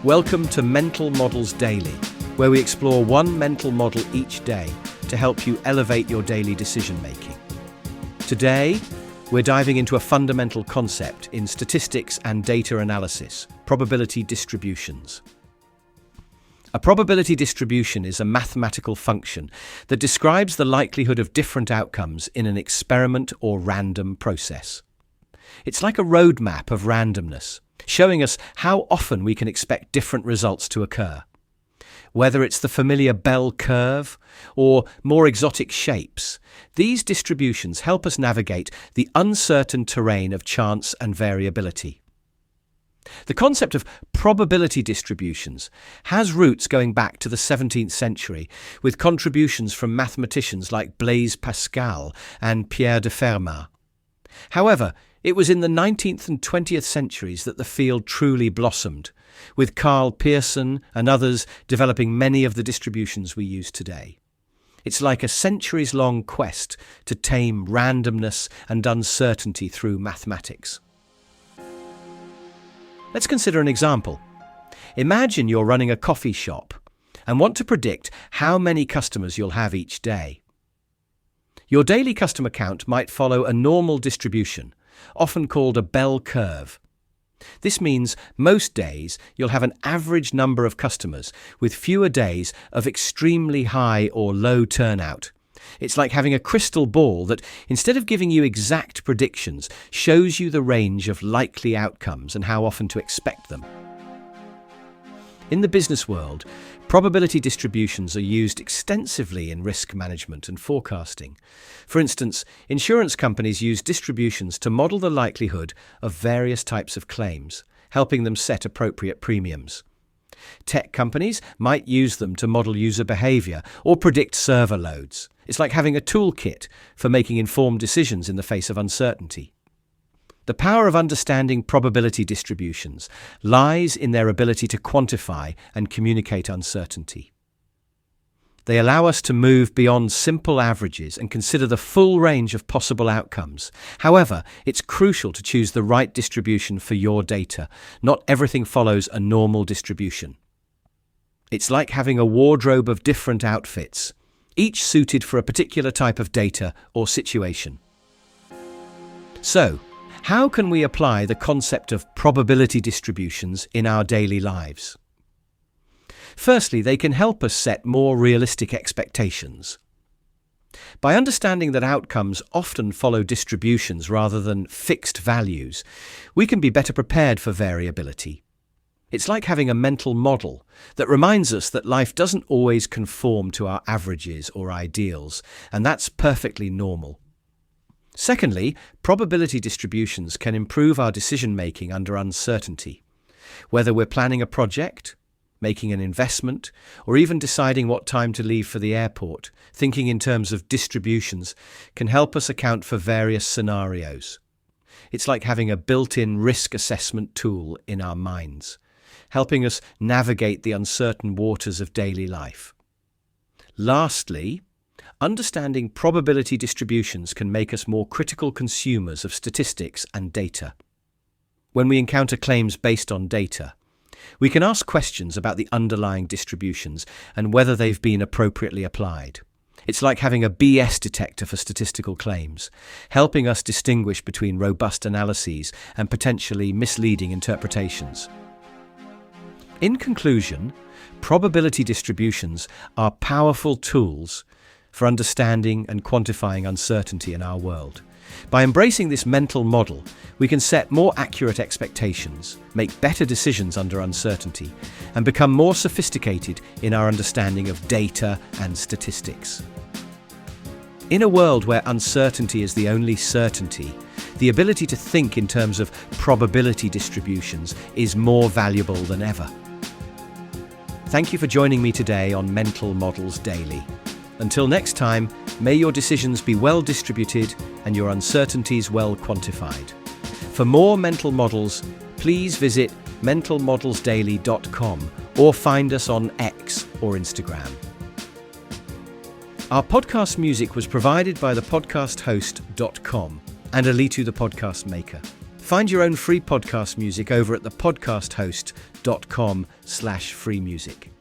Welcome to Mental Models Daily, where we explore one mental model each day to help you elevate your daily decision-making. Today, we're diving into a fundamental concept in statistics and data analysis, probability distributions. A probability distribution is a mathematical function that describes the likelihood of different outcomes in an experiment or random process. It's like a roadmap of randomness, showing us how often we can expect different results to occur. Whether it's the familiar bell curve or more exotic shapes, these distributions help us navigate the uncertain terrain of chance and variability. The concept of probability distributions has roots going back to the 17th century, with contributions from mathematicians like Blaise Pascal and Pierre de Fermat. However, it was in the 19th and 20th centuries that the field truly blossomed, with Carl Pearson and others developing many of the distributions we use today. It's like a centuries-long quest to tame randomness and uncertainty through mathematics. Let's consider an example. Imagine you're running a coffee shop and want to predict how many customers you'll have each day. Your daily customer count might follow a normal distribution, often called a bell curve. This means most days you'll have an average number of customers, with fewer days of extremely high or low turnout. It's like having a crystal ball that, instead of giving you exact predictions, shows you the range of likely outcomes and how often to expect them. In the business world, probability distributions are used extensively in risk management and forecasting. For instance, insurance companies use distributions to model the likelihood of various types of claims, helping them set appropriate premiums. Tech companies might use them to model user behavior or predict server loads. It's like having a toolkit for making informed decisions in the face of uncertainty. The power of understanding probability distributions lies in their ability to quantify and communicate uncertainty. They allow us to move beyond simple averages and consider the full range of possible outcomes. However, it's crucial to choose the right distribution for your data. Not everything follows a normal distribution. It's like having a wardrobe of different outfits, each suited for a particular type of data or situation. So, how can we apply the concept of probability distributions in our daily lives? Firstly, they can help us set more realistic expectations. By understanding that outcomes often follow distributions rather than fixed values, we can be better prepared for variability. It's like having a mental model that reminds us that life doesn't always conform to our averages or ideals, and that's perfectly normal. Secondly, probability distributions can improve our decision-making under uncertainty. Whether we're planning a project, making an investment, or even deciding what time to leave for the airport, thinking in terms of distributions can help us account for various scenarios. It's like having a built-in risk assessment tool in our minds, helping us navigate the uncertain waters of daily life. Lastly, understanding probability distributions can make us more critical consumers of statistics and data. When we encounter claims based on data, we can ask questions about the underlying distributions and whether they've been appropriately applied. It's like having a BS detector for statistical claims, helping us distinguish between robust analyses and potentially misleading interpretations. In conclusion, probability distributions are powerful tools for understanding and quantifying uncertainty in our world. By embracing this mental model, we can set more accurate expectations, make better decisions under uncertainty, and become more sophisticated in our understanding of data and statistics. In a world where uncertainty is the only certainty, the ability to think in terms of probability distributions is more valuable than ever. Thank you for joining me today on Mental Models Daily. Until next time, may your decisions be well distributed and your uncertainties well quantified. For more mental models, please visit mentalmodelsdaily.com or find us on X or Instagram. Our podcast music was provided by the Podcast Host.com and Alitu the podcast maker. Find your own free podcast music over at thepodcasthost.com/freemusic.